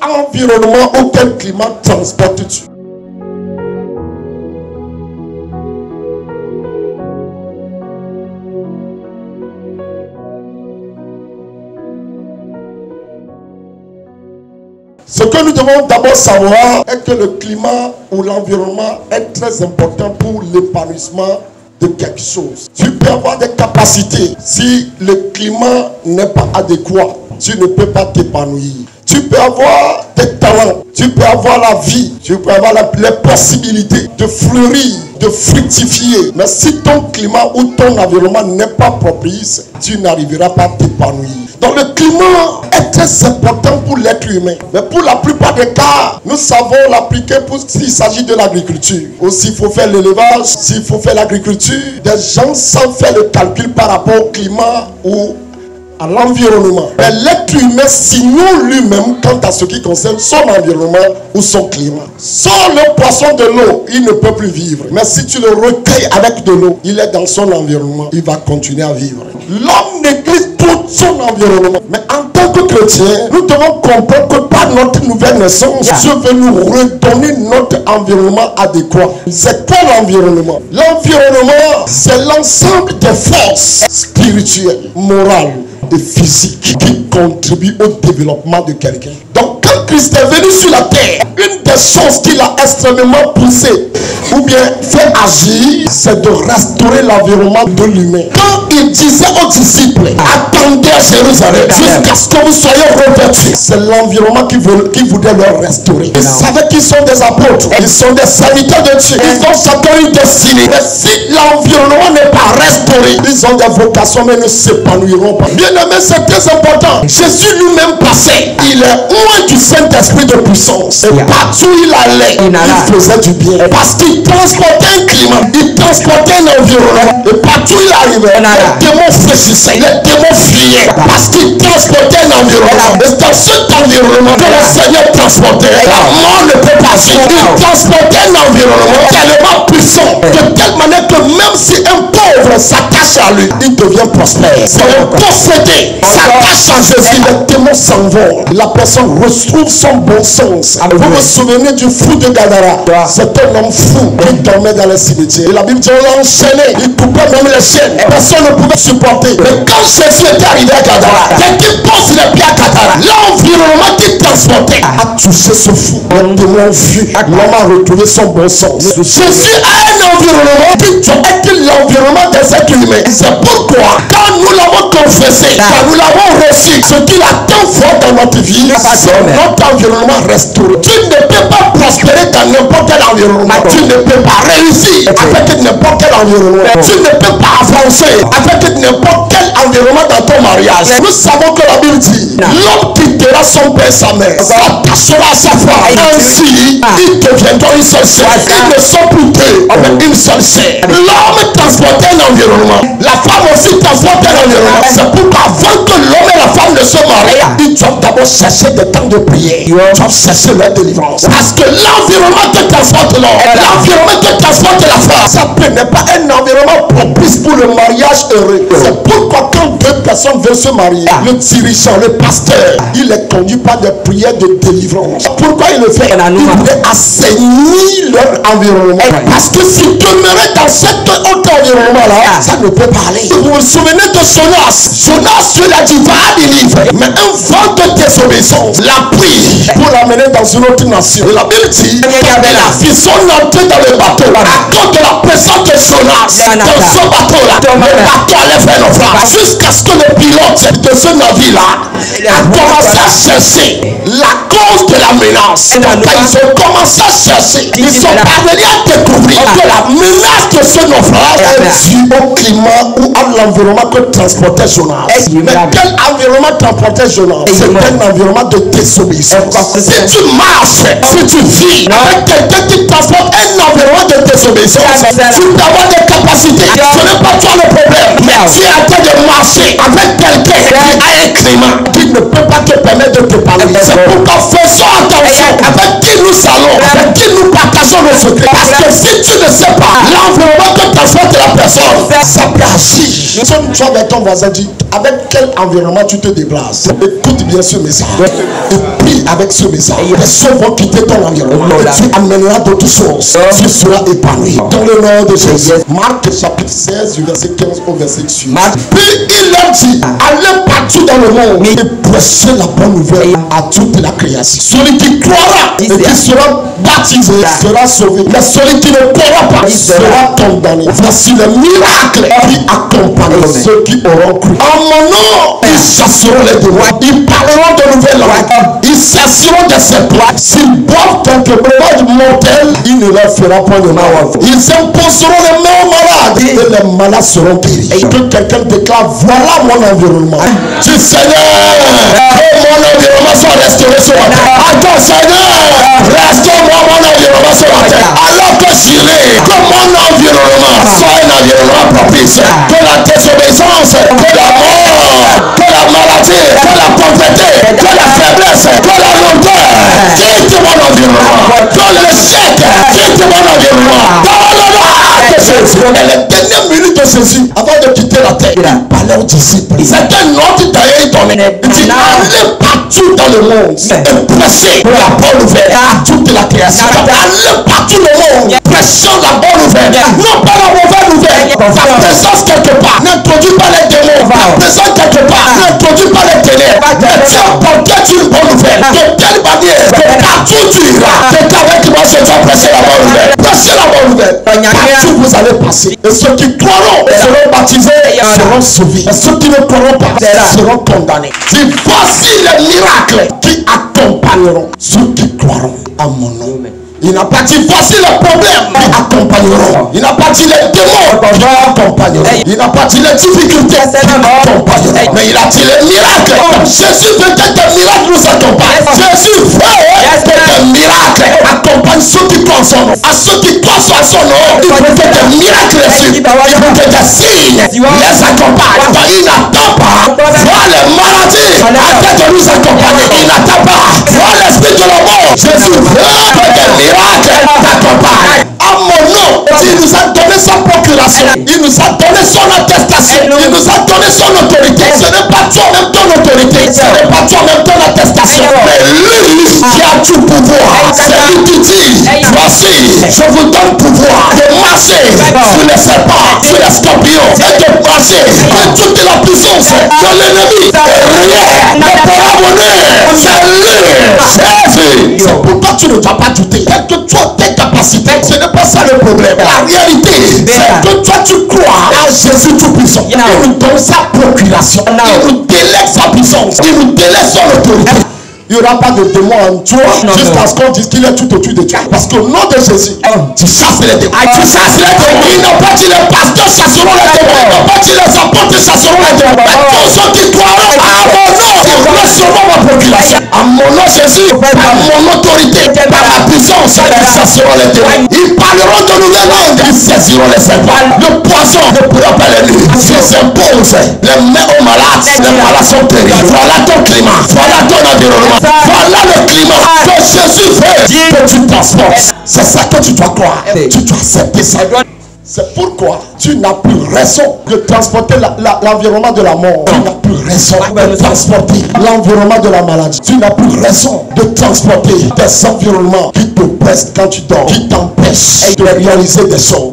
environnement ou quel climat transportes-tu? Ce que nous devons d'abord savoir est que le climat ou l'environnement est très important pour l'épanouissement de quelque chose. Tu peux avoir des capacités. Si le climat n'est pas adéquat, tu ne peux pas t'épanouir. Tu peux avoir des talents, tu peux avoir la vie, tu peux avoir les possibilités de fleurir, de fructifier. Mais si ton climat ou ton environnement n'est pas propice, tu n'arriveras pas à t'épanouir. Donc le climat est très important pour l'être humain. Mais pour la plupart des cas, nous savons l'appliquer pour s'il s'agit de l'agriculture. Ou s'il faut faire l'élevage, s'il faut faire l'agriculture, des gens savent faire le calcul par rapport au climat ou à l'environnement. Mais l'être humain s'ignore lui-même quant à ce qui concerne son environnement ou son climat. Sans le poisson de l'eau, il ne peut plus vivre. Mais si tu le recueilles avec de l'eau, il est dans son environnement, il va continuer à vivre. L'homme néglige tout son environnement. Mais en tant que chrétien, nous devons comprendre que par notre nouvelle naissance, Dieu veut nous redonner notre environnement adéquat. C'est quoi l'environnement? L'environnement, c'est l'ensemble des forces spirituelles, morales et physiques qui contribuent au développement de quelqu'un. Donc quand Christ est venu sur la terre, une des choses qu'il a extrêmement poussé ou bien fait agir, c'est de restaurer l'environnement de l'humain. Quand il disait aux disciples, attendez à Jérusalem jusqu'à ce que vous soyez revêtus, c'est l'environnement qui voulait leur restaurer. Ils savaient qu'ils sont des apôtres, ils sont des serviteurs de Dieu, ils ont chacun une destinée. Mais si l'environnement n'est pas restauré, ils ont des vocations mais ne s'épanouiront pas. Bien aimé, c'est très important. Jésus lui-même passait, il est loin du Saint-Esprit de puissance. Et partout il allait, il faisait du bien. Parce qu'il transportait un climat, il transportait un environnement. Et partout il arrivait, les démons fléchissaient, les démons fuyaient. Parce qu'il transportait un environnement. Et dans cet environnement que le Seigneur transportait, la mort ne peut pas vivre. Il transportait un environnement tellement puissant, de telle manière que même si un pauvre s'attache à lui, il devient prospère. C'est un possédé s'attache à Jésus, les démons s'envolent. La personne retrouve son bon sens. Vous vous souvenez du fou de Gadara? C'est un homme fou qui dormait dans les cimetières. Et la Bible dit on l'a enchaîné, il coupait même les chaînes. Personne ne pouvait supporter. Mais quand Jésus était arrivé à Gadara, dès qu'il pose les pieds à Gadara, l'environnement qu'il transportait a touché ce fou. Les démons fuient. L'homme a retrouvé son bon sens. Jésus a un environnement qui est l'environnement des êtres humains. C'est pourquoi quand nous l'avons confessé, quand nous l'avons reçu, ce qu'il a tant fort dans notre vie, c'est notre environnement restauré. Tu ne peux pas prospérer dans n'importe quel environnement. Tu ne peux pas réussir avec n'importe quel environnement. Tu ne peux pas avancer avec n'importe quel environnement dans ton mariage. Nous savons que la Bible dit, l'homme quittera son père et sa mère, s'attachera à sa femme. Ainsi, ils deviendront une seule chair. Ils ne sont plus deux, mais une seule chair. L'homme transportait un environnement. La femme aussi transportait un environnement. C'est pourquoi avant que l'homme et la femme ne se marient, ils doivent d'abord chercher des temps de prière. Ils doivent chercher leur délivrance. Parce que l'environnement que transporte l'homme, l'environnement que transporte la femme, ça n'est pas un environnement propice pour le mariage heureux. C'est pourquoi quand deux personnes veulent se marier, le dirigeant, le pasteur, il est conduit par des prières de délivrance. Pourquoi il le fait? Il voulait assainir leur environnement. Parce que s'il demeurait dans cet autre environnement-là, ça ne peut pas aller. Vous vous souvenez de Jonas? Jonas, Dieu l'a dit, va à Ninive. Mais un vent de désobéissance l'a pris pour l'amener dans une autre nation. Et la Bible dit, ils sont entrés dans le bateau à cause de la présence de Jonas dans ce bateau-là. Le bateau allait faire naufrage jusqu'à ce que le pilote de ce navire-là a commencé à chercher la cause de la menace. Donc ils ont commencé à chercher. Ils sont parvenus à découvrir que la menace de ce naufrage est due au climat ou à l'environnement que transportait Jonas. Mais quel environnement transportait Jonas? C'est un environnement de désobéissance. Si tu marches, si tu vis avec quelqu'un qui transporte un environnement de désobéissance, tu peux avoir des capacités. Ce n'est pas toi le problème. Mais tu es en train de marcher avec quelqu'un qui a un climat qui ne peut pas te permettre de te parler. C'est pourquoi faisons attention avec qui nous allons, avec qui nous partageons nos secrets. Parce que si tu ne sais pas l'environnement que transporte de la personne, ça peut agir. Si tu vas avec ton voisin, dis avec quel environnement tu te déplaces. Écoute bien ce message. Et prie avec ce message. Les choses vont quitter ton environnement. Et tu amèneras d'autres choses. Tu seras épanoui. Dans le nom de Jésus. Marc chapitre 16, du verset 15 au verset 18. Puis il leur dit, allez partout dans le monde et prêchez la bonne nouvelle à toute la création. Celui qui croira et qui sera baptisé sera sauvé. Mais celui qui ne croira pas sera condamné. Voici le miracle qui accompagne ceux qui auront cru. En mon nom, ils chasseront les démons. Ils parleront de nouvelles langues. Ils chasseront des serpents. S'ils boivent quelque breuvage mortel, il ne leur fera point de mal. Ils imposeront les mains aux malades et les malades seront guéris. Et que quelqu'un déclare, voilà mon environnement. Dis Seigneur, que mon environnement soit restauré ce matin. Attends Seigneur, restaure-moi mon environnement ce matin. Alors que j'irai, que mon environnement soit un environnement propice. Que la désobéissance, que la mort, que la maladie, que la pauvreté, que la faiblesse, que la lenteur quitte mon environnement. Que l'échec quitte mon environnement. Dans le nom de Jésus. Et les dernières minutes de Jésus, avant de quitter la terre, il parlait aux disciples. C'est un ordre d'ailleurs donné. Il dit, allez partout dans le monde et prêchez la bonne nouvelle à toute la création. Allez partout le monde, prêchons la bonne nouvelle. Non pas la mauvaise nouvelle. Ta présence quelque part n'introduit pas les démons. Ta présence quelque part n'introduit pas les ténèbres. Mais tu as porté une bonne nouvelle. De telle manière que partout tu iras. Quelqu'un avec moi, je dois prêcher la bonne nouvelle. Prêchez la bonne nouvelle. Partout vous allez passer. Et ceux qui croiront seront baptisés, seront sauvés. Et ceux qui ne croiront pas seront condamnés. C'est voici les miracles qui accompagneront ceux qui croiront à mon nom. Il n'a pas dit voici les problèmes qui accompagneront. Il n'a pas dit les démons qui accompagneront. Il n'a pas dit les difficultés qui accompagneront. Mais il a dit les miracles. Jésus veut que des miracles nous accompagnent. Jésus veut que des miracles accompagnent ceux qui croient en son nom. À ceux qui croient en son nom, il veut que des miracles les suivent. Il veut que des signes les accompagnent. Il n'attend pas voir les maladies afin de nous accompagner. Il n'attend pas voir l'esprit de la mort. Jésus veut que des miracles t'accompagnent. À mon nom, il nous a donné sa procuration. Il nous a donné son attestation. Il nous a donné son autorité. Ce n'est pas toi-même ton autorité. Ce n'est pas toi-même ton attestation. Mais lui qui a tout pouvoir. C'est lui qui dit, voici, je vous donne pouvoir de marcher sur les serpents, sur les scorpions, et de marcher avec toute la puissance de l'ennemi. Rien ne pourra venir. C'est lui. C'est pourquoi tu ne dois pas douter. Quelles que soient tes capacités, ce n'est pas ça le problème. La réalité, c'est que toi tu crois à Jésus tout-puissant. Il nous donne sa procuration. Il nous délègue sa puissance. Il nous délègue son autorité. Il n'y aura pas de démon en toi jusqu'à ce qu'on dise qu'il est tout au-dessus de toi. Parce qu'au nom de Jésus, tu chasses les démons. Tu chasses les démons. Il n'a pas dit les pasteurs chasseront les démons. Il n'a pas dit les apôtres chasseront les démons. Mais tous ceux qui croiront à mon nom, ils recevront ma procuration. À mon nom Jésus, à mon autorité, par la puissance, ils chasseront les démons. Ils parleront de nouvelles langues. Ils saisiront les serpents. Le poison ne pourra pas les nuire. S'ils imposent les mains aux malades, les malades sont terribles. Voilà ton climat. Voilà ton environnement. Voilà le climat que Jésus veut que tu transportes. C'est ça que tu dois croire. Tu dois accepter ça. C'est pourquoi tu n'as plus raison de transporter l'environnement de la mort. Tu n'as plus raison de transporter l'environnement de la maladie. Tu n'as plus raison de transporter des environnements qui te pressent quand tu dors, qui t'empêchent de réaliser des choses.